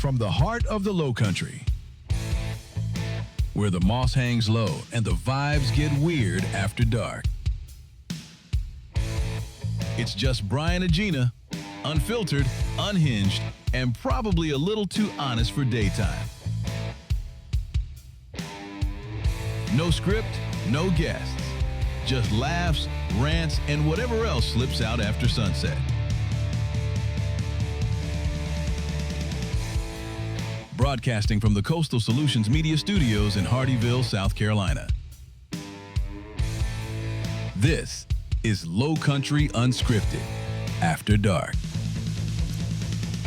From the heart of the Lowcountry, where the moss hangs low and the vibes get weird after dark. It's just Brian and Gina, unfiltered, unhinged, and probably a little too honest for daytime. No script, no guests, just laughs, rants, and whatever else slips out after sunset. Broadcasting from the Coastal Solutions Media Studios in Hardyville, South Carolina. This is Lowcountry Unscripted After Dark.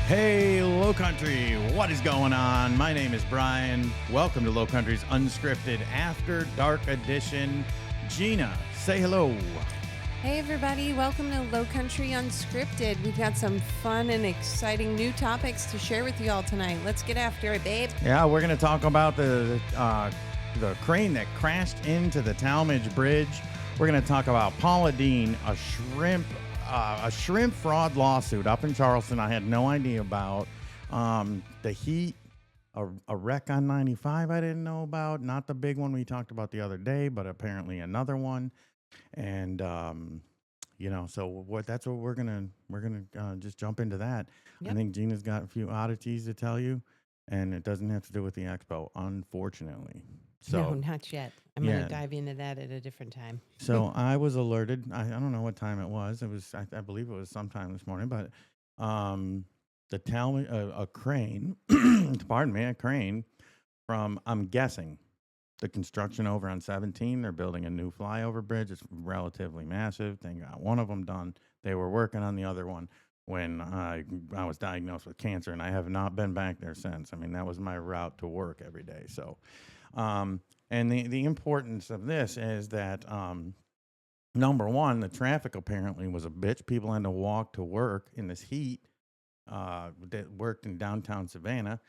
Hey, Lowcountry, what is going on? My name is Brian. Welcome to Lowcountry's Unscripted After Dark edition. Gina, say hello. Hey everybody, welcome to Lowcountry Unscripted. We've got some fun and exciting new topics to share with you all tonight. Let's get after it, babe. Yeah, we're going to talk about the crane that crashed into the Talmadge Bridge. We're going to talk about Paula Deen, a shrimp fraud lawsuit up in Charleston I had no idea about. The heat, a wreck on 95 I didn't know about. Not the big one we talked about the other day, but apparently another one. And so that's what we're gonna just jump into that. Yep. I think Gina's got a few oddities to tell you, and it doesn't have to do with the expo, unfortunately. So no, not yet. I'm gonna dive into that at a different time. So I was alerted. I don't know what time it was. It was I believe it was sometime this morning, but the Talmadge a crane, pardon me, a crane from, I'm guessing, the construction over on 17, they're building a new flyover bridge. It's relatively massive. They got one of them done. They were working on the other one when I was diagnosed with cancer, and I have not been back there since. I mean, that was my route to work every day. So, and the importance of this is that, number one, the traffic apparently was a bitch. People had to walk to work in this heat that worked in downtown Savannah.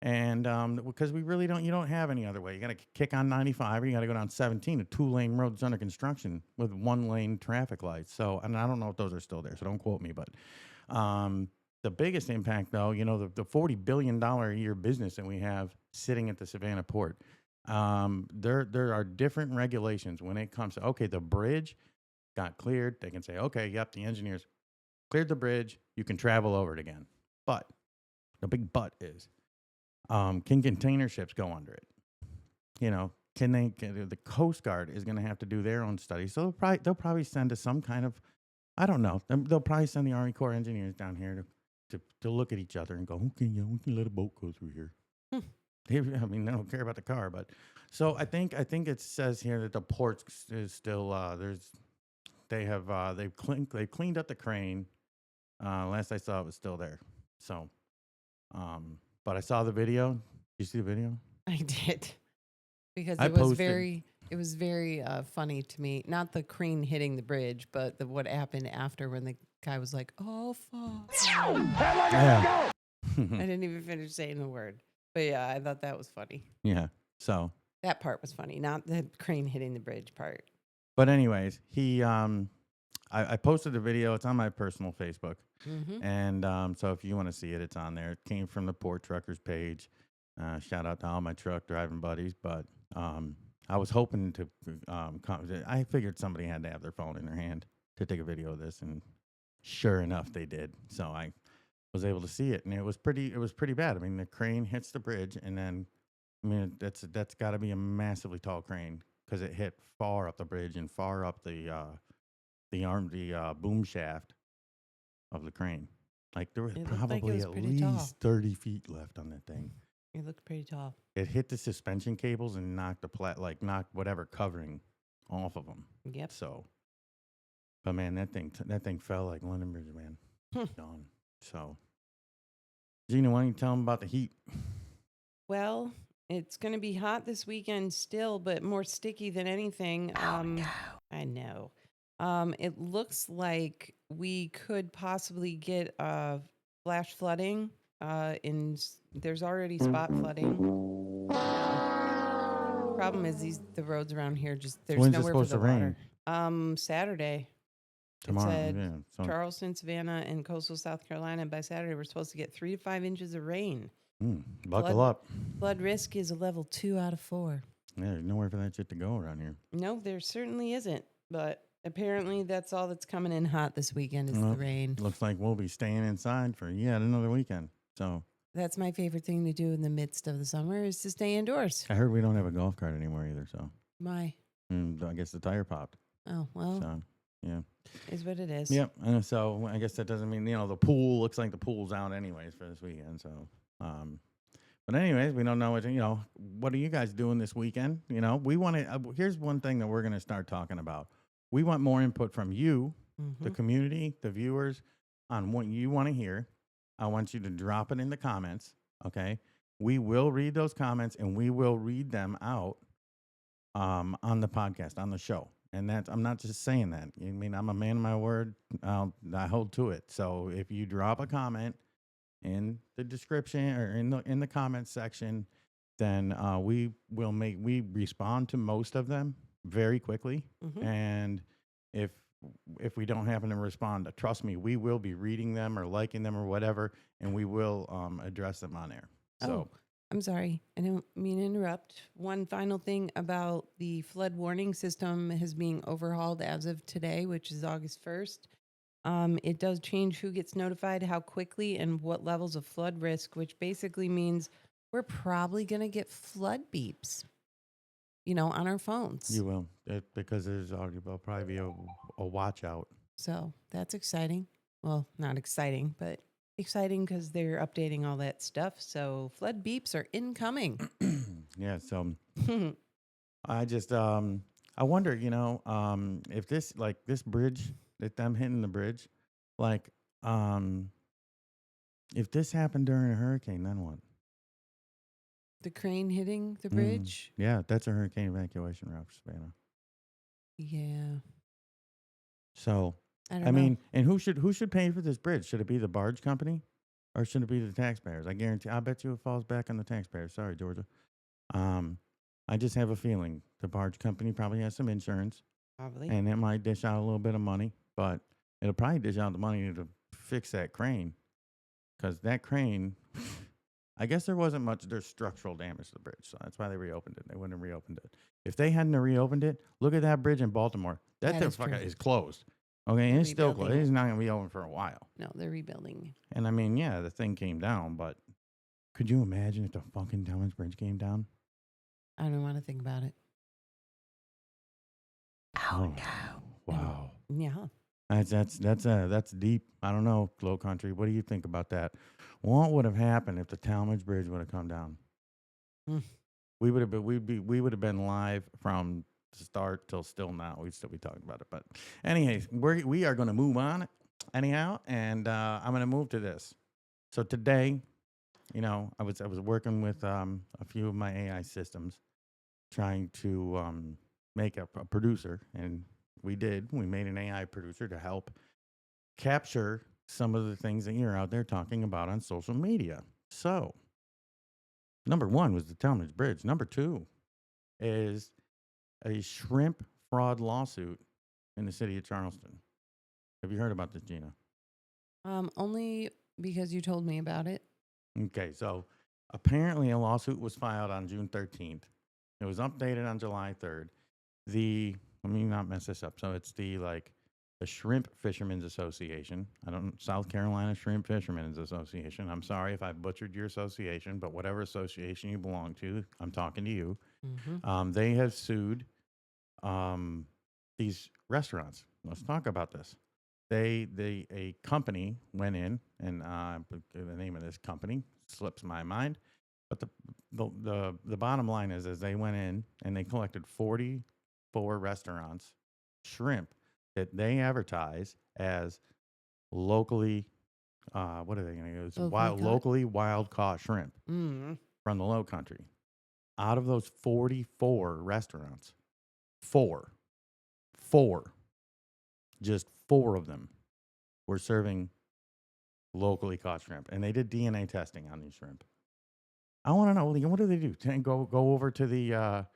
And because you don't have any other way. You got to kick on 95, or you got to go down 17, a 2-lane road that's under construction with 1-lane traffic lights. So, and I don't know if those are still there, so don't quote me. But the biggest impact, though, the $40 billion a year business that we have sitting at the Savannah port, there are different regulations when it comes to, okay, the bridge got cleared. They can say, okay, yep, the engineers cleared the bridge. You can travel over it again. But the big but is, can container ships go under it? The Coast Guard is going to have to do their own study. So they'll probably send us some kind of, I don't know. They'll probably send the Army Corps engineers down here to look at each other and go, okay, yeah, we can let a boat go through here. I mean, they don't care about the car, but so I think it says here that the port is still they've cleaned up the crane. Last I saw, it was still there. So, but I saw the video. Did you see the video? I did, because it was very funny to me. Not the crane hitting the bridge, but what happened after when the guy was like, "Oh fuck!" Yeah. I didn't even finish saying the word, but yeah, I thought that was funny. Yeah. So that part was funny, not the crane hitting the bridge part. But anyways, I posted the video. It's on my personal Facebook. Mm-hmm. And so if you want to see it, it's on there. It came from the Port Truckers page. Shout out to all my truck driving buddies. But I was hoping to I figured somebody had to have their phone in their hand to take a video of this, and sure enough, they did. So I was able to see it, and it was pretty bad. I mean, the crane hits the bridge, and then, I mean, that's got to be a massively tall crane, because it hit far up the bridge and far up the boom shaft of the crane. Like, there was probably at least 30 feet left on that thing. It looked pretty tall. It hit the suspension cables and knocked knocked whatever covering off of them. Yep. So, but man, that thing fell like London Bridge, man. Gone. So, Gina, why don't you tell them about the heat? Well, it's going to be hot this weekend still, but more sticky than anything. No. I know. It looks like we could possibly get flash flooding. There's already spot flooding. Problem is the roads around here there's When's nowhere it supposed for the to water. rain? Saturday. Tomorrow. It said So Charleston, Savannah, and coastal South Carolina. By Saturday, we're supposed to get 3 to 5 inches of rain. Buckle up. Flood risk is a level 2 out of 4. Yeah, there's nowhere for that shit to go around here. No, there certainly isn't. But apparently that's all that's coming in hot this weekend is Well, the rain. Looks like we'll be staying inside for yet another weekend. So That's my favorite thing to do in the midst of the summer is to stay indoors. I heard we don't have a golf cart anymore either. So My. I guess the tire popped. Oh, well, So yeah. is what it is. Yep. And so I guess that doesn't mean, the pool looks like the pool's out anyways for this weekend. So, but anyways, we don't know what are you guys doing this weekend? We want to, here's one thing that we're going to start talking about. We want more input from you, the community, the viewers on what you want to hear. I want you to drop it in the comments. Okay. We will read those comments and we will read them out, on the podcast, on the show. And I'm not just saying that. I mean, I'm a man of my word. I hold to it. So if you drop a comment in the description or in the comments section, then we respond to most of them very quickly. And if we don't happen to respond, trust me, we will be reading them or liking them or whatever, and we will address them on air. So. I'm sorry. I didn't mean to interrupt. One final thing about the flood warning system is being overhauled as of today, which is August 1st. It does change who gets notified, how quickly, and what levels of flood risk, which basically means we're probably going to get flood beeps, on our phones. You will, because there'll probably be a watch out. So that's exciting. Well, not exciting, but exciting because they're updating all that stuff. So flood beeps are incoming. Yeah. So I just, I wonder, if this bridge, that them hitting the bridge, if this happened during a hurricane, then what? The crane hitting the bridge? Yeah, that's a hurricane evacuation route for Savannah. Yeah. So, I mean, and who should pay for this bridge? Should it be the barge company or should it be the taxpayers? I bet you it falls back on the taxpayers. Sorry, Georgia. I just have a feeling the barge company probably has some insurance. Probably. And it might dish out a little bit of money, but it'll probably dish out the money to fix that crane. Because that crane, I guess there's structural damage to the bridge. So that's why they reopened it. They wouldn't have reopened it. If they hadn't reopened it, look at that bridge in Baltimore. That is closed. Okay, and it's still closed. It's not going to be open for a while. No, they're rebuilding. And I mean, yeah, the thing came down, but could you imagine if the fucking Talmadge Bridge came down? I don't want to think about it. Oh, no. Wow. Yeah. That's deep. I don't know, Lowcountry. What do you think about that? What would have happened if the Talmadge Bridge would have come down? We would have been live from start till still now. We'd still be talking about it. But anyways, we are going to move on anyhow, and I'm going to move to this. So today, I was working with a few of my AI systems, trying to make a producer, and we made an AI producer to help capture some of the things that you're out there talking about on social media. So, number 1 was the Talmadge Bridge. Number 2 is a shrimp fraud lawsuit in the city of Charleston. Have you heard about this, Gina? Only because you told me about it. Okay, so apparently a lawsuit was filed on June 13th. It was updated on July 3rd. Let me not mess this up. So it's the Shrimp Fishermen's Association. South Carolina Shrimp Fishermen's Association. I'm sorry if I butchered your association, but whatever association you belong to, I'm talking to you. They have sued these restaurants. Let's talk about this. A company went in, and the name of this company slips my mind. But the bottom line is they went in and they collected 44 restaurants shrimp that they advertise as locally, what are they going to use? Locally wild caught shrimp from the Lowcountry. Out of those 44 restaurants, just four of them were serving locally caught shrimp, and they did DNA testing on these shrimp. I want to know, what do they do? Go over to the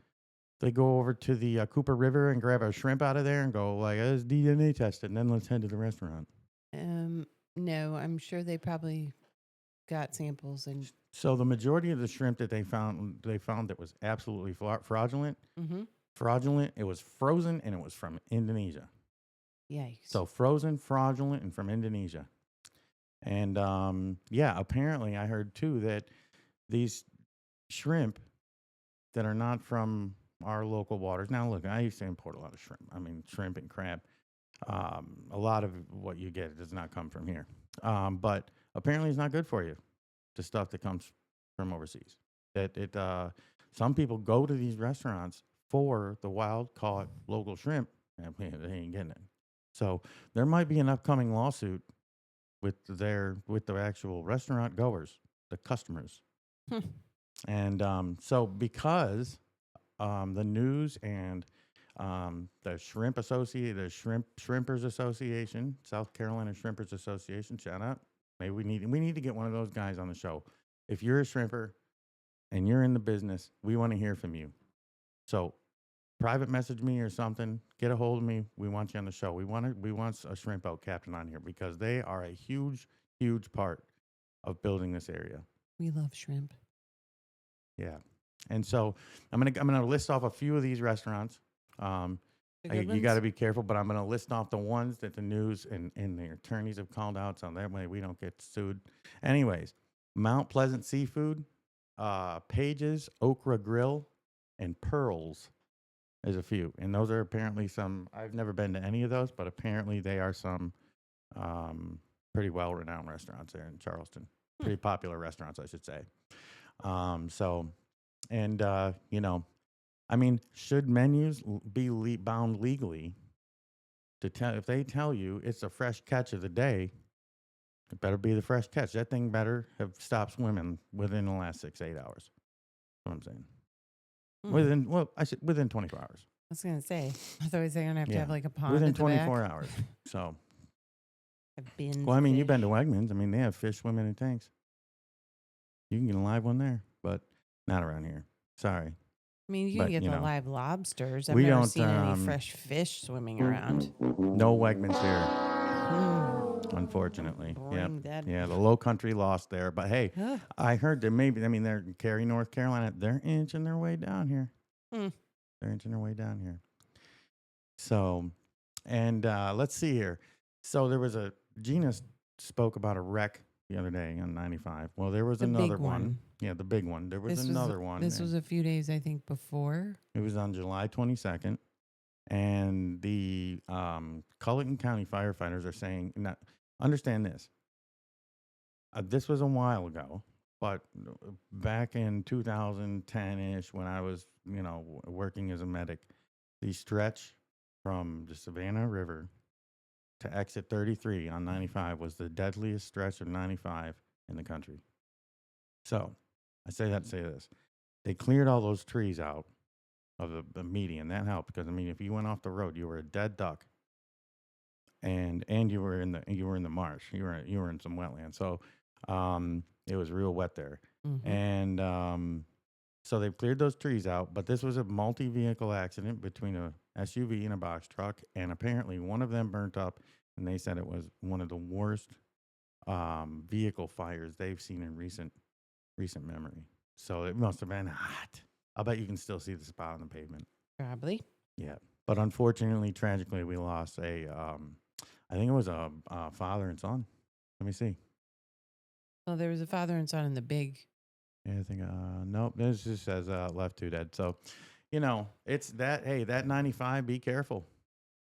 Cooper River and grab a shrimp out of there and go let's DNA test it, and then let's head to the restaurant. No, I'm sure they probably got samples and. So the majority of the shrimp that they found that was absolutely fraudulent. Mm-hmm. Fraudulent. It was frozen and it was from Indonesia. Yikes. So frozen, fraudulent, and from Indonesia. And apparently I heard too that these shrimp that are not from our local waters. Now, look, I used to import a lot of shrimp. I mean, shrimp and crab. A lot of what you get does not come from here. But apparently it's not good for you, the stuff that comes from overseas. Some people go to these restaurants for the wild caught local shrimp, and they ain't getting it. So there might be an upcoming lawsuit with the actual restaurant goers, the customers. And so because the news and the Shrimpers Association, South Carolina Shrimpers Association, shout out. Maybe we need to get one of those guys on the show. If you're a shrimper and you're in the business, we want to hear from you. So private message me or something. Get a hold of me. We want you on the show. We want a shrimp boat captain on here because they are a huge, huge part of building this area. We love shrimp. Yeah. And so I'm gonna list off a few of these restaurants. You got to be careful, but I'm gonna list off the ones that the news and the attorneys have called out, so that way we don't get sued. Anyways, Mount Pleasant Seafood, Pages, Okra Grill, and Pearls is a few. And those are apparently some. I've never been to any of those, but apparently they are some pretty well-renowned restaurants there in Charleston. Pretty popular restaurants, I should say. I mean, should menus be bound legally to tell if they tell you it's a fresh catch of the day, it better be the fresh catch. That thing better have stopped swimming within the last 6-8 hours. That's what I'm saying. Within 24 hours. I was gonna say, I thought they were gonna have to have like a pond within at the 24 back. hours. So, Well, I mean, you've been to Wegmans. I mean, they have fish swimming in tanks. You can get a live one there, but not around here. Sorry. I mean, you can get the live lobsters. I've never seen any fresh fish swimming around. No Wegmans here, unfortunately. Yeah, the Lowcountry lost there. But hey, I heard that they're in Cary, North Carolina. They're inching their way down here. They're inching their way down here. So, and let's see here. So there was Gina spoke about a wreck the other day on 95. Well, there was another one. Yeah, the big one. There was another one. This was a few days, I think, before. It was on July 22nd. And the Culleton County firefighters are saying, now, understand this. This was a while ago, but back in 2010-ish when I was, working as a medic, the stretch from the Savannah River to exit 33 on 95 was the deadliest stretch of 95 in the country. So I say that to say this. They cleared all those trees out of the median. That helped because, if you went off the road, you were a dead duck. And you were in the marsh. You were in some wetland. So it was real wet there. Mm-hmm. And so they've cleared those trees out. But this was a multi-vehicle accident between a SUV and a box truck. And apparently one of them burnt up. And they said it was one of the worst vehicle fires they've seen in recent memory. So it must have been hot. I'll bet you can still see the spot on the pavement. Probably. Yeah. But unfortunately, tragically, we lost I think it was a father and son. Let me see. Well, there was a father and son in the big. Yeah, I think, nope, this just says left 2 dead. So, it's that 95, be careful.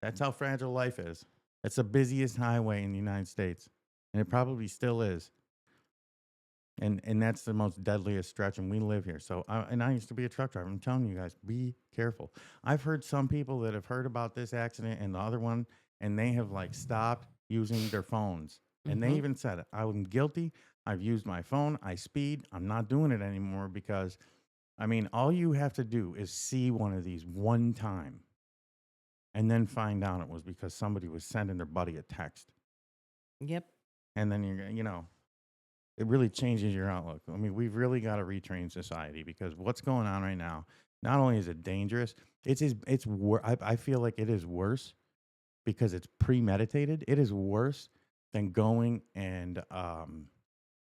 That's how fragile life is. It's the busiest highway in the United States. And it probably still is. And that's the most deadliest stretch, and we live here. So, I used to be a truck driver. I'm telling you guys, be careful. I've heard some people that have heard about this accident and the other one, and they have stopped using their phones. Mm-hmm. And they even said it. I'm guilty. I've used my phone. I speed. I'm not doing it anymore because, all you have to do is see one of these one time, and then find out it was because somebody was sending their buddy a text. Yep. And then it really changes your outlook. We've really got to retrain society because what's going on right now, not only is it dangerous, I feel like it is worse because it's premeditated. It is worse than going and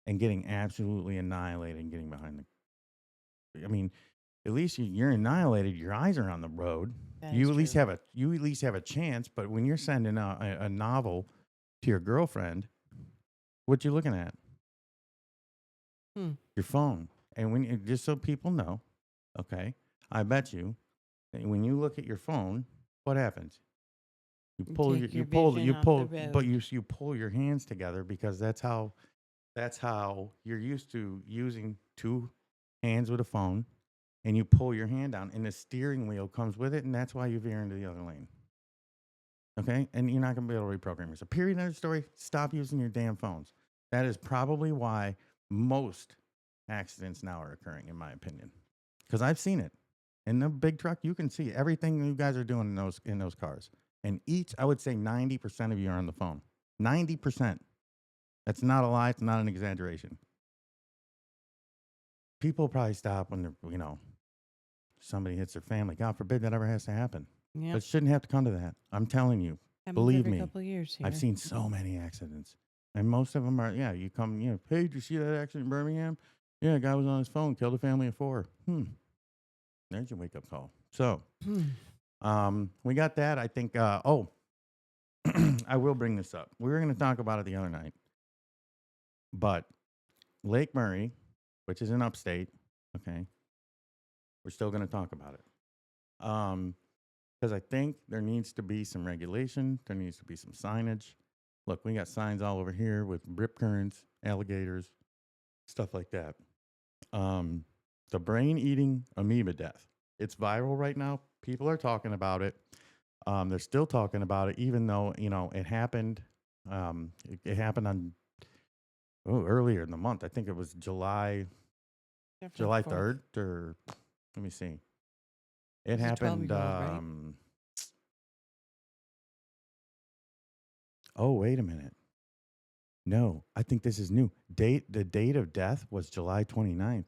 and getting absolutely annihilated and getting behind the. I mean, at least you're annihilated. Your eyes are on the road. That You is at least true. have a chance. But when you're sending a novel to your girlfriend, what you looking at? Hmm. Your phone. And just so people know, okay, I bet you that when you look at your phone, what happens? You You pull take your vision off the but road. you pull your hands together because that's how you're used to using two hands with a phone, and you pull your hand down and the steering wheel comes with it, and that's why you veer into the other lane. Okay? And you're not going to be able to reprogram yourself. Period. End of story. Stop using your damn phones. That is probably why most accidents now are occurring, in my opinion. Because I've seen it. In the big truck, you can see everything you guys are doing in those cars. And I would say 90% of you are on the phone. 90%. That's not a lie. It's not an exaggeration. People probably stop when somebody hits their family. God forbid that ever has to happen. Yeah. But it shouldn't have to come to that. I'm telling you. Happens Believe every me, couple of years here. I've seen so many accidents. And most of them are, you come, hey, did you see that accident in Birmingham? Yeah, a guy was on his phone, killed a family of 4. There's your wake-up call. So, we got that. I think, I will bring this up. We were going to talk about it the other night. But Lake Murray, which is in upstate, okay, we're still going to talk about it. Because I think there needs to be some regulation. There needs to be some signage. Look, we got signs all over here with rip currents, alligators, stuff like that. The brain-eating amoeba death. It's viral right now. People are talking about it. They're still talking about it, even though it happened. It happened on earlier in the month. I think it was July Definitely 3rd, or let me see. It It's a happened. 12-year-old, right? Oh, wait a minute. No, I think this is new. The date of death was July 29th.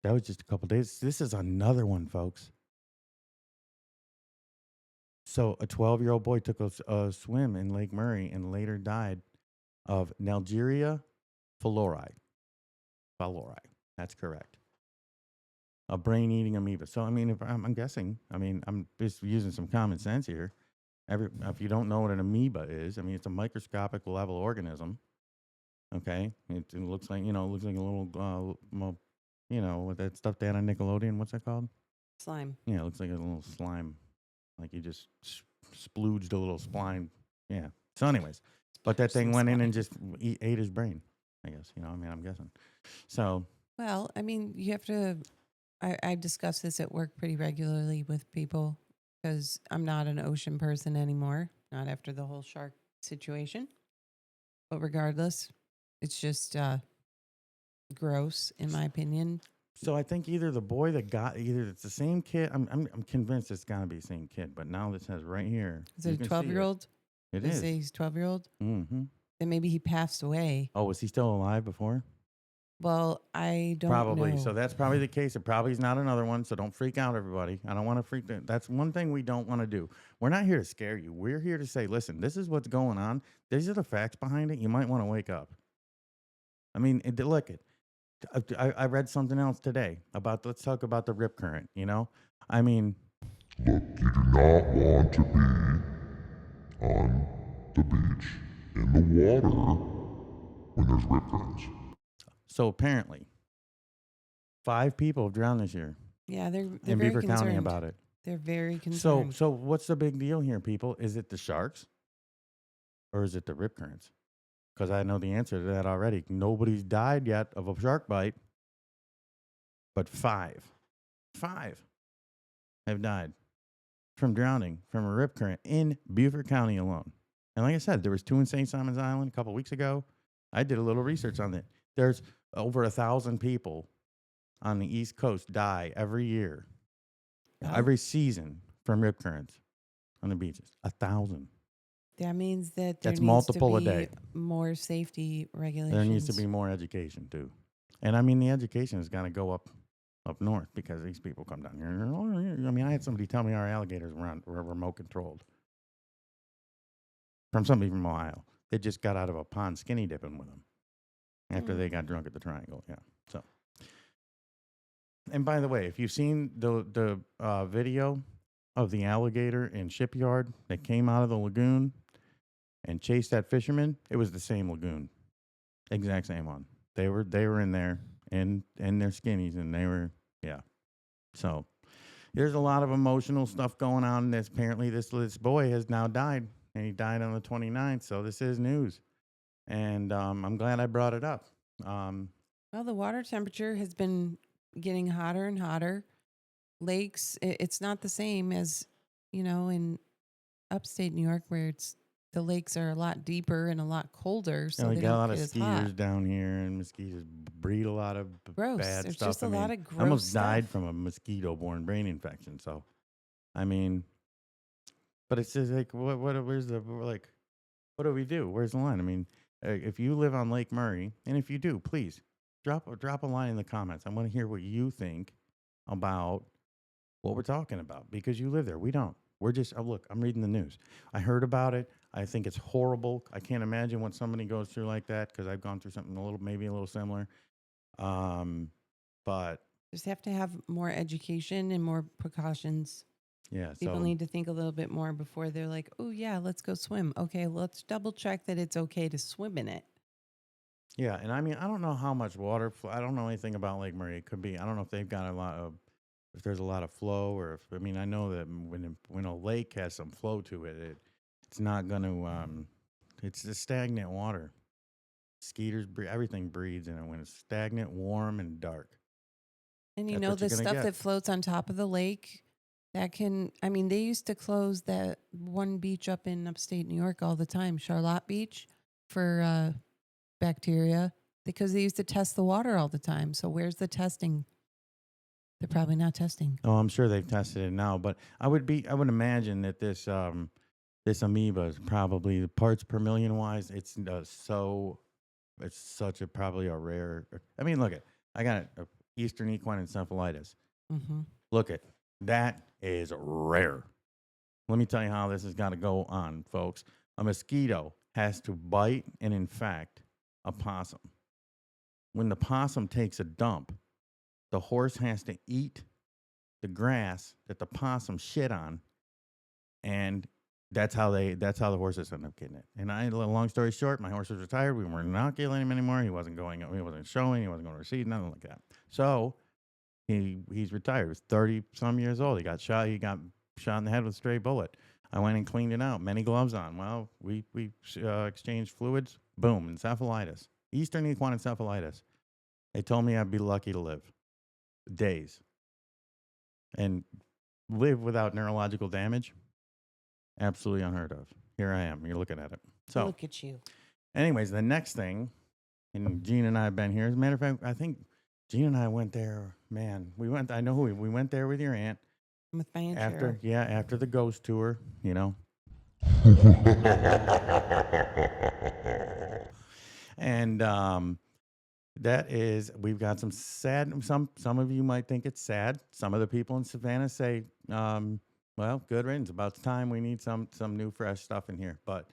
That was just a couple days. This is another one, folks. So a 12-year-old boy took a swim in Lake Murray and later died of Nalgeria fowleri. That's correct. A brain-eating amoeba. So, I mean, if I'm guessing, I'm just using some common sense here. If you don't know what an amoeba is, it's a microscopic level organism. Okay, it looks like a little, with that stuff they had on Nickelodeon. What's that called? Slime. Yeah, it looks like a little slime, like you just splooged a little spline. Yeah. So, anyways, but that thing went in and just ate his brain. I guess I'm guessing. So. Well, you have to. I discuss this at work pretty regularly with people because I'm not an ocean person anymore. Not after the whole shark situation. But regardless, it's just gross, in my opinion. So I think either it's the same kid. I'm convinced it's got to be the same kid. But now this says right here. Is it a 12-year-old? It Does is. it say he's 12-year-old? Mm-hmm. Then maybe he passed away. Oh, was he still alive before? Well, I don't Probably. know. So that's probably the case. It probably is not another one. So don't freak out, everybody. I don't want to freak. That's one thing we don't want to do. We're not here to scare you. We're here to say, listen, this is what's going on. These are the facts behind it. You might want to wake up. Look, I read something else today let's talk about the rip current. Look, you do not want to be on the beach in the water when there's rip currents. So apparently, 5 people have drowned this year. Yeah, they're in very Beaver concerned. County about it. They're very concerned. So what's the big deal here, people? Is it the sharks, or is it the rip currents? Because I know the answer to that already. Nobody's died yet of a shark bite, but 5 have died from drowning from a rip current in Beaufort County alone. And like I said, there was 2 in St. Simon's Island a couple weeks ago. I did a little research on it. There's over 1,000 people on the East Coast die every year, every season from rip currents on the beaches. 1,000. That means that That's needs multiple to a be day. more safety regulations. There needs to be more education too. And the education is going to go up north because these people come down here. I had somebody tell me our alligators were remote controlled from somebody from Ohio. They just got out of a pond skinny dipping with them. after they got drunk at the Triangle. Yeah. So, and by the way, if you've seen the video of the alligator in Shipyard that came out of the lagoon and chased that fisherman, it was the same lagoon, exact same one. They were in there in their skinnies, and they were So there's a lot of emotional stuff going on. Apparently this boy has now died, and he died on the 29th. So this is news, and I'm glad I brought it up. Well, the water temperature has been getting hotter and hotter. Lakes, it's not the same as, in upstate New York where the lakes are a lot deeper and a lot colder. So we they got a don't lot get of as hot. mosquitoes down here, and mosquitoes breed a lot of Gross. bad There's stuff. just a lot of gross I almost stuff. died from a mosquito-borne brain infection. So, I mean, but it's just like, what do we do? Where's the line? I mean, if you live on Lake Murray, and if you do, please drop a line in the comments. I want to hear what you think about what we're talking about, because you live there. We don't. We're just, look, I'm reading the news. I heard about it. I think it's horrible. I can't imagine what somebody goes through like that, because I've gone through something maybe a little similar. But Just have to have more education and more precautions. yeah, People so need to think a little bit more before they're like, oh, yeah, let's go swim. Okay, let's double check that it's okay to swim in it. yeah, and I mean, I don't know how much water. I don't know anything about Lake Murray. It could be. I don't know if they've got if there's a lot of flow, or if I mean, I know that when a lake has some flow to it, it's not going to. It's the stagnant water. Skeeters, everything breeds in it when it's stagnant, warm, and dark. And That's what the you're gonna stuff get. that floats on top of the lake, they used to close that one beach up in upstate New York all the time, Charlotte Beach, for bacteria, because they used to test the water all the time. So where's the testing? They're probably not testing. Oh, I'm sure they've tested it now, but I would imagine that this amoeba is probably the parts per million wise. It's probably a rare. I mean, look I got Eastern equine encephalitis. Mm-hmm. Look that is rare. Let me tell you how this has got to go on, folks. A mosquito has to bite and infect a possum. When the possum takes a dump, the horse has to eat the grass that the possum shit on, and that's how the horses end up getting it. And long story short, my horse was retired. We weren't inoculating him anymore. He wasn't going. He wasn't showing. He wasn't going to receive. Nothing like that. So he's retired. He was 30 some years old. He got shot. He got shot in the head with a stray bullet. I went and cleaned it out. Many gloves on. Well, we exchanged fluids. Boom, encephalitis. Eastern equine encephalitis. They told me I'd be lucky to live days and live without neurological damage. Absolutely unheard of. Here I am. You're looking at it. So Look at you. anyways, the next thing, and Gina and I have been here. As a matter of fact, I think Gina and I went there. Man, I know who we went there with your aunt. With my aunt After Cheryl. after the ghost tour, and that is, we've got some sad. Some of you might think it's sad. Some of the people in Savannah say, well, good riddance. About time we need some new fresh stuff in here. But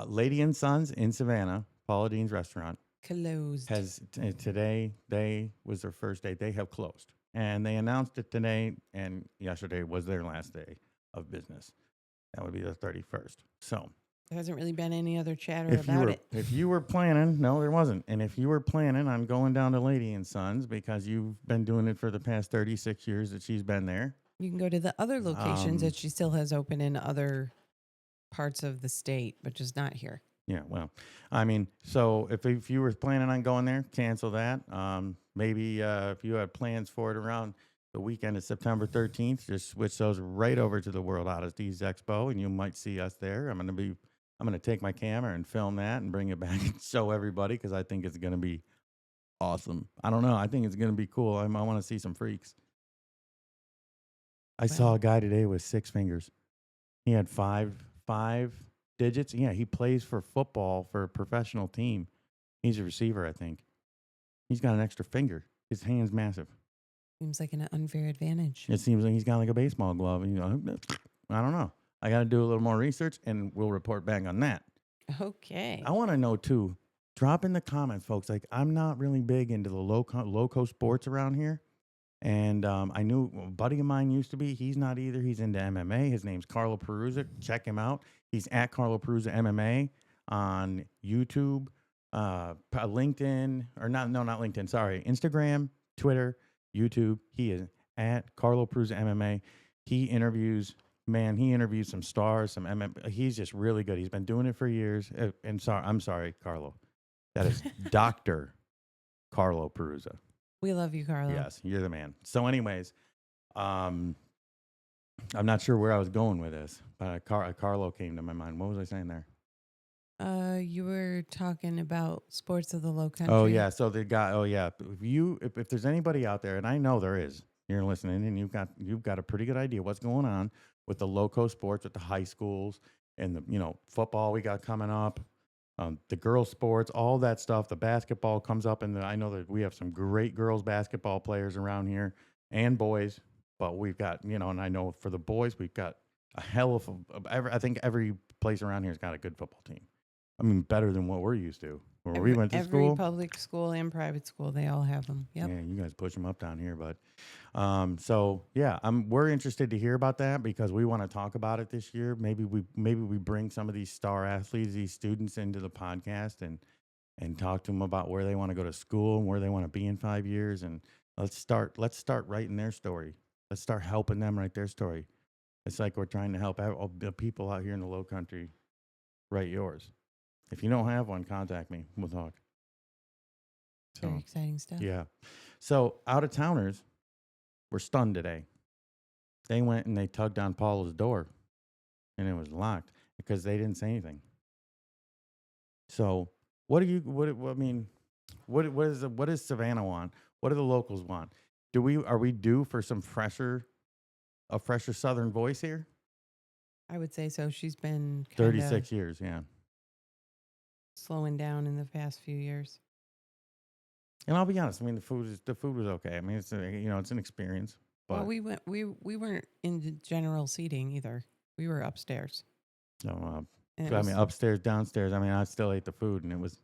Lady and Sons in Savannah, Paula Deen's restaurant, Closed. today was their first day. They have closed, and they announced it today, and yesterday was their last day of business. That would be the 31st. So There hasn't really been any other chatter about it. if you were planning, no, there wasn't. And if you were planning on going down to Lady and Sons because you've been doing it for the past 36 years that she's been there, You can go to the other locations that she still has open in other parts of the state, but just not here. yeah, well, I mean, so if you were planning on going there, cancel that. Maybe if you had plans for it around the weekend of September 13th, just switch those right over to the World Oddities Expo, and you might see us there. I'm going to take my camera and film that and bring it back and show everybody, because I think it's going to be awesome. I don't know. I think it's going to be cool. I want to see some freaks. I saw a guy today with 6 fingers. He had five digits. Yeah, he plays for football for a professional team. He's a receiver, I think. He's got an extra finger. His hand's massive. Seems like an unfair advantage. It seems like he's got like a baseball glove. I don't know. I got to do a little more research, and we'll report back on that. Okay. I want to know, too, drop in the comments, folks. Like, I'm not really big into the loco sports around here. And I knew a buddy of mine used to be. He's not either. He's into MMA. His name's Carlo Perusa. Check him out. He's at Carlo Perusa MMA on YouTube, LinkedIn, or not LinkedIn. Sorry, Instagram, Twitter, YouTube. He is at Carlo Perusa MMA. He interviews. Man, he interviews some stars, some MMA. He's just really good. He's been doing it for years. And I'm sorry, Carlo. That is Dr. Carlo Perusa. We love you, Carlo. Yes, you're the man. So, anyways, I'm not sure where I was going with this, but Carlo came to my mind. What was I saying there? You were talking about sports of the low country. Oh yeah. So the guy. Oh yeah. If there's anybody out there, and I know there is, you're listening, and you've got a pretty good idea what's going on with the loco sports, with the high schools, and the football we got coming up. The girls' sports, all that stuff. The basketball comes up, and I know that we have some great girls' basketball players around here and boys. But we've got, and I know for the boys, we've got a hell of I think every place around here has got a good football team. I mean, better than what we're used to. Where we went to school. Every public school and private school, they all have them. Yep. Yeah, you guys push them up down here, but so yeah, we're interested to hear about that because we want to talk about it this year. Maybe we bring some of these star athletes, these students, into the podcast and talk to them about where they want to go to school and where they want to be in 5 years. And let's start writing their story. Let's start helping them write their story. It's like we're trying to help all the people out here in the Low Country write yours. If you don't have one, contact me. We'll talk. So, very exciting stuff. Yeah. So out of towners were stunned today. They went and they tugged on Paula's door and it was locked because they didn't say anything. So what does Savannah want? What do the locals want? Are we due for a fresher Southern voice here? I would say so. She's been 36 years. Yeah. Slowing down in the past few years. And I'll be honest. I mean, the food was okay. I mean, it's it's an experience. But well, we weren't in the general seating either. We were upstairs. No, upstairs, downstairs. I mean, I still ate the food, and it was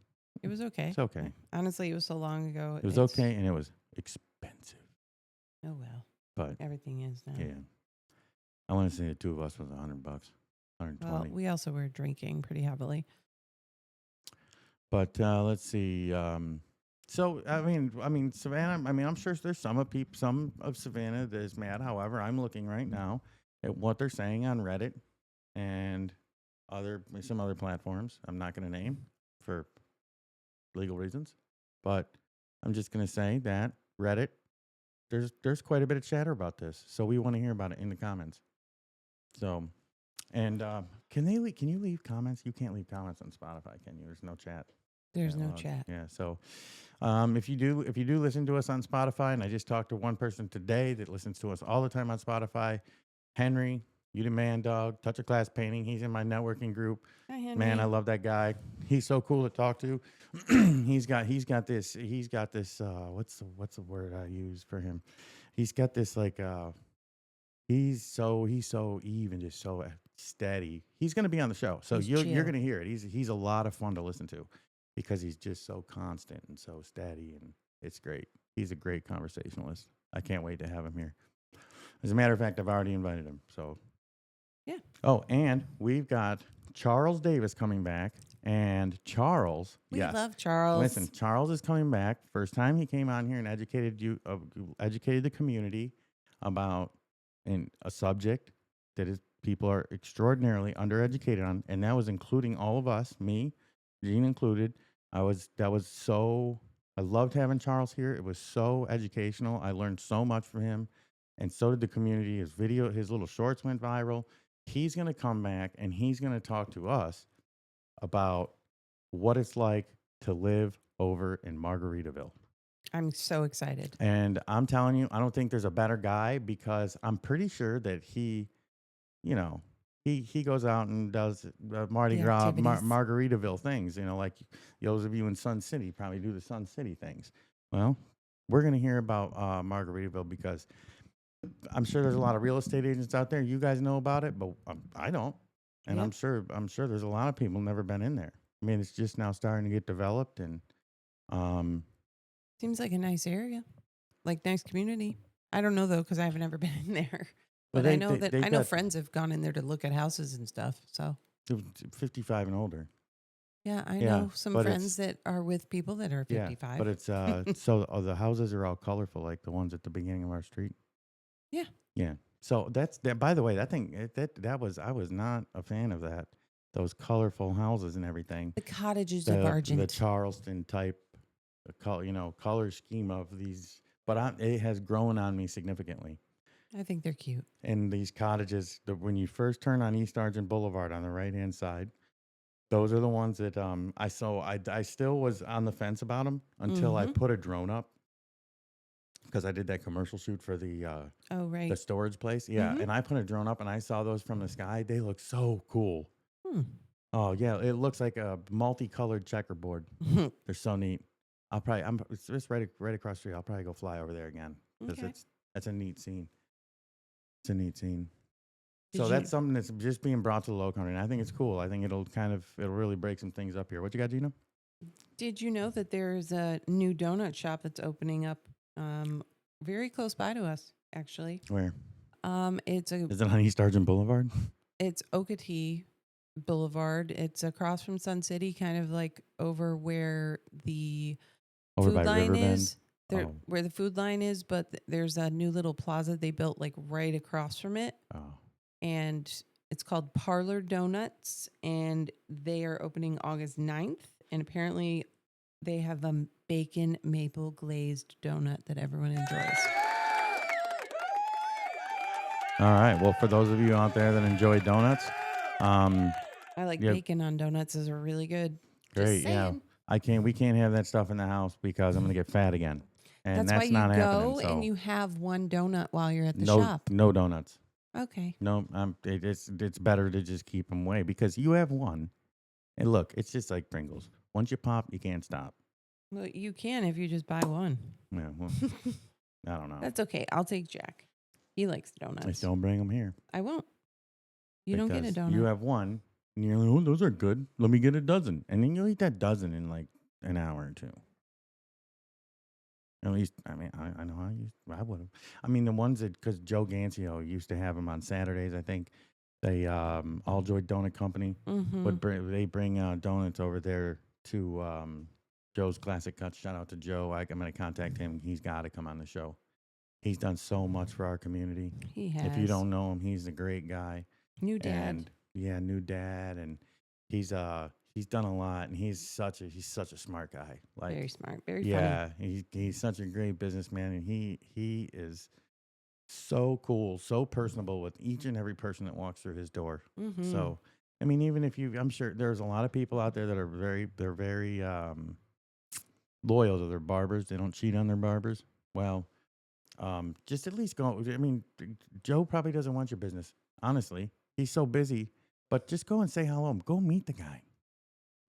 okay. It's okay. Honestly, it was so long ago. It was okay, and it was expensive. Oh well. But everything is now. Yeah. I want to say the two of us was $100, 120. Well, we also were drinking pretty heavily. But let's see. So I mean, Savannah. I mean, I'm sure there's some of Savannah that is mad. However, I'm looking right now at what they're saying on Reddit and some other platforms. I'm not going to name for legal reasons, but I'm just going to say that Reddit. There's quite a bit of chatter about this, so we want to hear about it in the comments. So, and can you leave comments? You can't leave comments on Spotify, can you? There's no chat. There's no chat. Yeah. So, if you do listen to us on Spotify, and I just talked to one person today that listens to us all the time on Spotify, Henry, you the man, dog. Touch of Class Painting. He's in my networking group. Hi, Henry. Man, I love that guy. He's so cool to talk to. He's got this. What's the word I use for him? He's got this like. He's so even, just so steady. He's going to be on the show, so you're going to hear it. He's a lot of fun to listen to because he's just so constant and so steady, and it's great. He's a great conversationalist. I can't wait to have him here. As a matter of fact, I've already invited him. So, yeah. Oh, and we've got Charles Davis coming back, and Charles. We love Charles. Listen, Charles is coming back. First time he came on here and educated the community about a subject that people are extraordinarily undereducated on, and that was including all of us, me, Gina included. I loved having Charles here. It was so educational. I learned so much from him, and so did the community. His little shorts went viral. He's going to come back, and he's going to talk to us about what it's like to live over in Margaritaville. I'm so excited. And I'm telling you, I don't think there's a better guy because I'm pretty sure that he goes out and does Mardi Gras, Margaritaville things, like those of you in Sun City probably do the Sun City things. Well, we're going to hear about Margaritaville because I'm sure there's a lot of real estate agents out there. You guys know about it, but I don't. And I'm sure there's a lot of people never been in there. I mean, it's just now starting to get developed, and um, Seems like a nice area, like nice community. I don't know though because I've never been in there, well, but I know that they I know got friends have gone in there to look at houses and stuff. So 55 and older. yeah, I Yeah, know some but friends it's that are with people that are yeah, 55. but it's so the houses are all colorful, like the ones at the beginning of our street. Yeah. Yeah. So that's that. By the way, that thing that was I was not a fan of that. Those colorful houses and everything. The cottages of The Argent. Charleston type, color scheme of these. But it has grown on me significantly. I think they're cute. And these cottages, when you first turn on East Argent Boulevard on the right hand side, those are the ones that I saw. I still was on the fence about them until I Mhm. put a drone up because I did that commercial shoot for the Oh, right. the storage place. Yeah, Mhm. and I put a drone up and I saw those from the sky. They look so cool. Hmm. Oh yeah, it looks like a multicolored checkerboard. They're so neat. It's just right across the street. I'll probably go fly over there again because Okay. that's a neat scene. It's a neat scene. Did So you- that's something that's just being brought to the Lowcountry, and I think it's cool. I think it'll really break some things up here. What you got, Gina? Did you know that there's a new donut shop that's opening up very close by to us, actually? Where It's is it on East Argent Boulevard? it's Okatee Boulevard. It's across from Sun City, kind of like over where the Over food by line Riverbend. is. There, Oh. where the food line is, but there's a new little plaza they built like right across from it, Oh, and it's called Parlor Donuts, and they are opening August 9th, and apparently they have a bacon maple glazed donut that everyone enjoys. all right. Well, for those of you out there that enjoy donuts, I like Yep. bacon on donuts; those are really good. great. Just Yeah, saying. we can't have that stuff in the house because I'm gonna get fat again, and That's why you not happening. go So and you have one donut while you're at the no, shop. no donuts. Okay. No, it's better to just keep them away because you have one, and look, it's just like Pringles. Once you pop, you can't stop. Well, you can if you just buy one. Yeah, well, I don't know. That's okay. I'll take Jack. He likes donuts. Just don't bring them here. I won't. You don't get a because donut. You have one, and you're like, oh, those are good. Let me get a dozen, and then you'll eat that dozen in like an hour or two. At least, I mean, I know I would have. I mean, the ones that because Joe Gancio used to have them on Saturdays. I think they All Joy Donut Company Mm-hmm. would bring donuts over there to Joe's Classic Cuts. Shout out to Joe. I'm going to contact him. He's got to come on the show. He's done so much for our community. He has. If you don't know him, he's a great guy. New dad. And yeah, new dad, and he's done a lot, and he's such a smart guy. Like Very smart. Very yeah, he's such a great businessman, and he is so cool, so personable with each and every person that walks through his door. funny. Mm-hmm. So I mean, even if I'm sure there's a lot of people out there that are very loyal to their barbers. They don't cheat on their barbers. Well, just at least go. I mean, Joe probably doesn't want your business. Honestly, he's so busy. But just go and say hello. Go meet the guy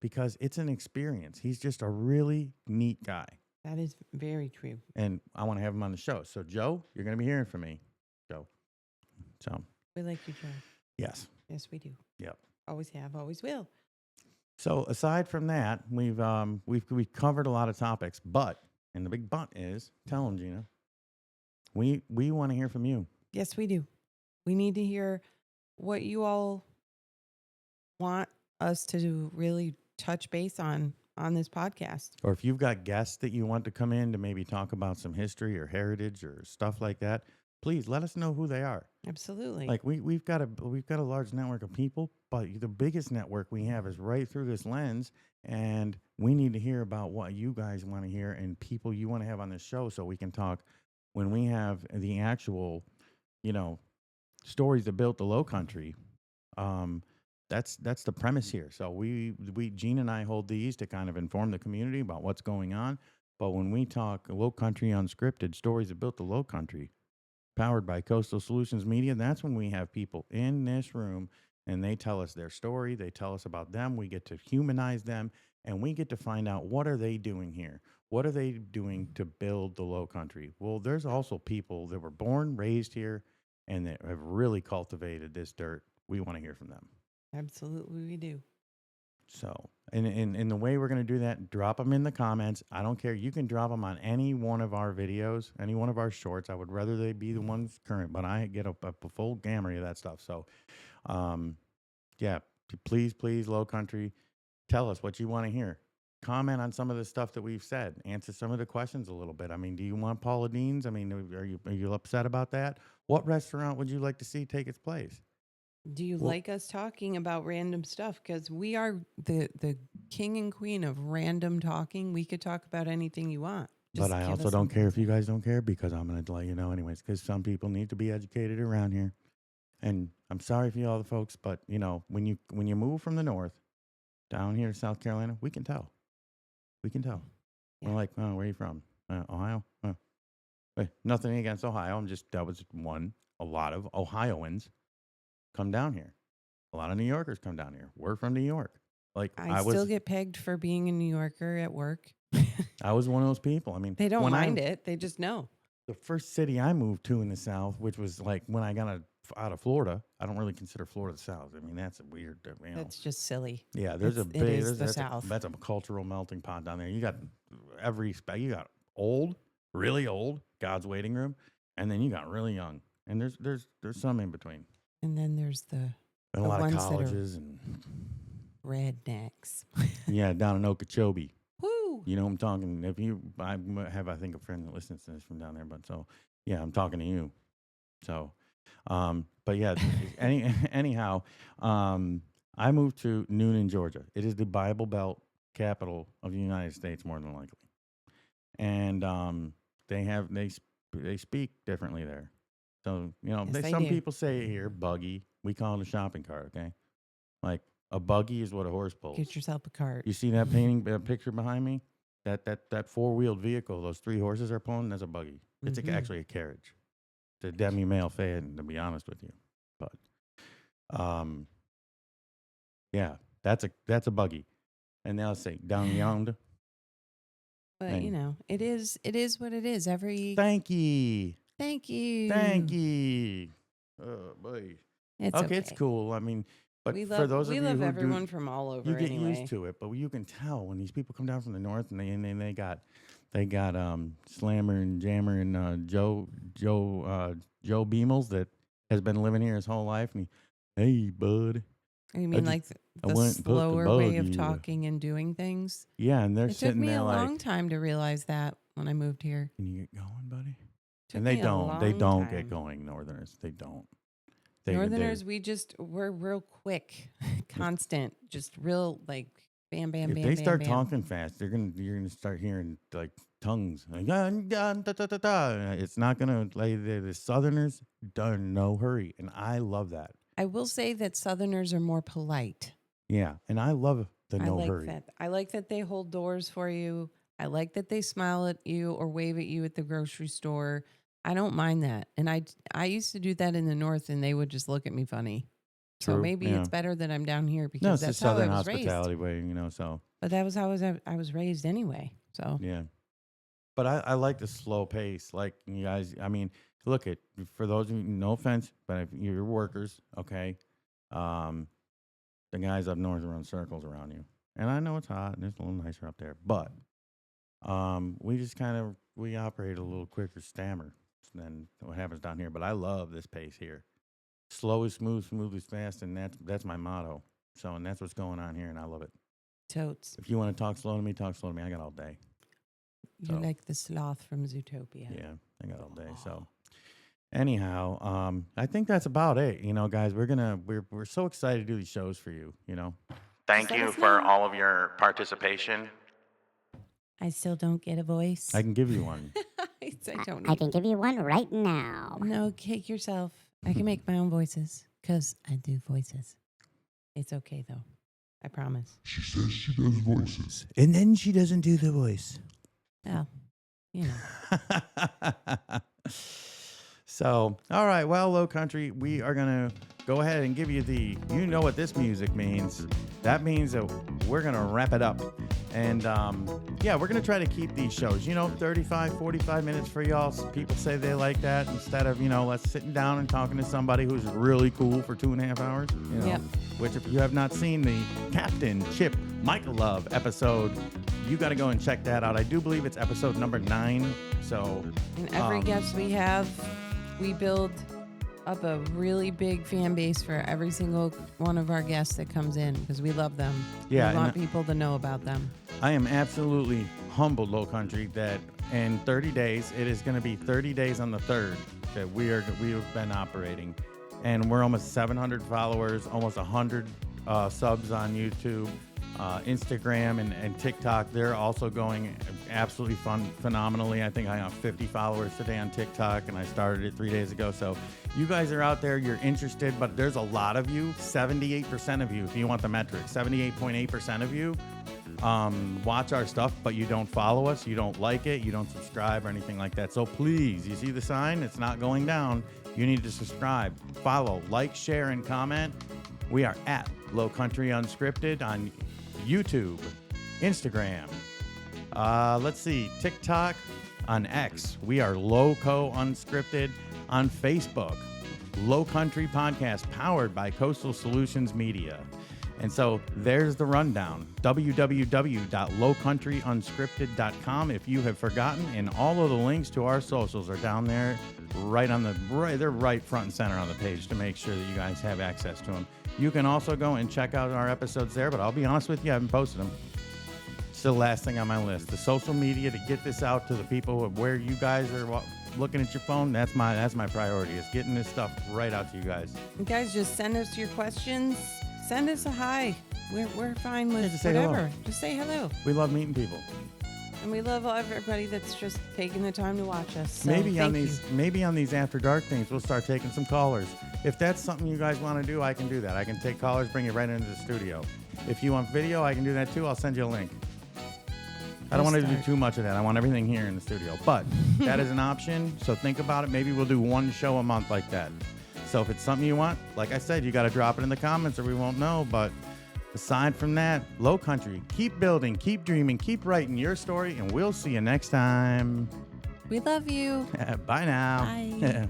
because it's an experience. He's just a really neat guy, That is very true. and I want to have him on the show. So, Joe, you're going to be hearing from me, Joe. So, We like you, Joe. yes. Yes, we do. Yep. Always have, always will. So, aside from that, we've covered a lot of topics, but and the big but is, tell them, Gina, we want to hear from you. Yes, we do. We need to hear what you all want us to really touch base on this podcast. Or if you've got guests that you want to come in to maybe talk about some history or heritage or stuff like that, please let us know who they are. Absolutely. Like we've got a large network of people, but the biggest network we have is right through this lens, and we need to hear about what you guys want to hear and people you want to have on this show so we can talk when we have the actual, stories that built the Lowcountry. That's the premise here. So we Gene and I hold these to kind of inform the community about what's going on. But when we talk Lowcountry Unscripted, stories that built the Lowcountry, powered by Coastal Solutions Media, that's when we have people in this room and they tell us their story. They tell us about them. We get to humanize them, and we get to find out what are they doing here. What are they doing to build the Lowcountry? Well, there's also people that were born, raised here, and that have really cultivated this dirt. We want to hear from them. Absolutely, we do. So, and the way we're going to do that, drop them in the comments. I don't care. You can drop them on any one of our videos, any one of our shorts. I would rather they be the ones current, but I get a full gamut of that stuff. So, yeah, please, Low Country, tell us what you want to hear. Comment on some of the stuff that we've said. Answer some of the questions a little bit. I mean, do you want Paula Deen's? I mean, are you upset about that? What restaurant would you like to see take its place? Do you like us talking about random stuff? Because we are the king and queen of random talking. We could talk about anything you want. But I also don't care if you guys don't care, because I'm going to let you know anyways, because some people need to be educated around here. And I'm sorry for you all the folks, but, you know, when you move from the north down here to South Carolina, we can tell. We can tell. Yeah. We're like, oh, where are you from? Ohio? Wait, nothing against Ohio. That was one. A lot of Ohioans come down here. A lot of New Yorkers come down here. We're from New York. Like I still get pegged for being a New Yorker at work. I was one of those people. I mean, they don't mind it. They just know. The first city I moved to in the South, which was like when I got out of Florida. I don't really consider Florida the South. I mean, that's a weird, you know. That's just silly. Yeah, there's It is the South. That's a cultural melting pot down there. You got you got old, really old, God's waiting room, and then you got really young, and there's some in between. And then there's the And a lot of colleges and rednecks. yeah, down in Okeechobee. Woo! You know, I'm talking. I think a friend that listens to this from down there, but so yeah, I'm talking to you. So, but yeah, anyhow, I moved to Noonan, Georgia. It is the Bible Belt capital of the United States, more than likely, and they speak differently there. So, you know, Yes, some people say it here, buggy. We call it a shopping cart, okay? Like a buggy is what a horse pulls. Get yourself a cart. You see that picture behind me? That four-wheeled vehicle, those three horses are pulling, that's a buggy. It's actually a carriage. It's a demi-male fan, to be honest with you. But, yeah, that's a buggy. And they'll say, down yonder. But, you know, it is what it is. Thank you. Thank you. Thank you. Oh, boy. It's okay, it's cool. I mean, but for those of you who everyone from all over. you get anyway. used to it. But you can tell when these people come down from the north, and they got Slammer and Jammer and Joe Beamels that has been living here his whole life. And hey, bud. You mean like the slower way of talking and doing things? Yeah, and they're sitting there like. It took me a long time to realize that when I moved here. Can you get going, buddy? And they don't get going, Northerners. They don't. Northerners, we're real quick, constant, just real like bam, bam, if bam. If they bam, start bam. talking fast, you're gonna start hearing like tongues. Like, it's not gonna like the Southerners. No hurry, and I love that. I will say that Southerners are more polite. Yeah, and I love the no hurry. I like that they hold doors for you. I like that they smile at you or wave at you at the grocery store. I don't mind that. And I used to do that in the north, and they would just look at me funny. True, so maybe it's better that I'm down here because that's the Southern how I was hospitality raised. way, you know. So, but that was how I was raised anyway. So yeah, but I like the slow pace. Like you guys, I mean, look at for those of you, no offense, but if you're workers, okay, the guys up north run circles around you, and I know it's hot and it's a little nicer up there, but we just we operate a little quicker stammer than what happens down here. But I love this pace here. Slow is smooth, smooth is fast, and that's my motto. So, and that's what's going on here, and I love it. Totes. If you want to talk slow to me, talk slow to me. I got all day. You're like the sloth from Zootopia. Yeah, I got all day. So, anyhow, I think that's about it. You know, guys, we're so excited to do these shows for you. You know, thank you for all of your participation. I still don't get a voice. I can give you one. I can give you one right now. No, kick yourself. I can make my own voices because I do voices. It's okay, though. I promise. She says she does voices. And then she doesn't do the voice. Well, you know. So, all right. Well, Low Country, we are going to go ahead and give you you know what this music means. That means that we're going to wrap it up. And yeah, we're going to try to keep these shows, 35, 45 minutes for y'all. People say they like that instead of, let's sitting down and talking to somebody who's really cool for 2.5 hours. Yep. Which if you have not seen the Captain Chip Michael Love episode, you got to go and check that out. I do believe it's episode number 9. So, and every guest we have, we build up a really big fan base for every single one of our guests that comes in because we love them. Yeah, we want people to know about them. I am absolutely humbled, Low Country, that in 30 days, it is going to be 30 days on the 3rd that we have been operating. And we're almost 700 followers, almost 100 subs on YouTube, Instagram, and TikTok. They're also going absolutely phenomenally. I think I have 50 followers today on TikTok, and I started it 3 days ago. So you guys are out there, you're interested, but there's a lot of you, 78% of you, if you want the metric, 78.8% of you watch our stuff, but you don't follow us, you don't like it, you don't subscribe or anything like that. So please, you see the sign? It's not going down. You need to subscribe, follow, like, share, and comment. We are at Lowcountry Unscripted on YouTube, Instagram. Let's see, TikTok, on X. We are Lowco Unscripted on Facebook. Lowcountry Podcast powered by Coastal Solutions Media. And so there's the rundown, www.lowcountryunscripted.com. If you have forgotten, and all of the links to our socials are down there, they're right front and center on the page to make sure that you guys have access to them. You can also go and check out our episodes there, but I'll be honest with you, I haven't posted them. Still last thing on my list, the social media to get this out to the people of where you guys are looking at your phone. That's my priority, is getting this stuff right out to you guys. You guys just send us your questions. Send us a hi. We're fine with just say hello. whatever. Just say hello. We love meeting people. And we love everybody that's just taking the time to watch us. So maybe on thank these After Dark things, we'll start taking some callers. If that's something you guys want to do, I can do that. I can take callers, bring you right into the studio. If you want video, I can do that too. I'll send you a link. I don't want to do too much of that. I want everything here in the studio. But that is an option, so think about it. Maybe we'll do one show a month like that. So if it's something you want, like I said, you got to drop it in the comments or we won't know. But aside from that, Low Country, keep building, keep dreaming, keep writing your story, and we'll see you next time. We love you. Bye now. Bye.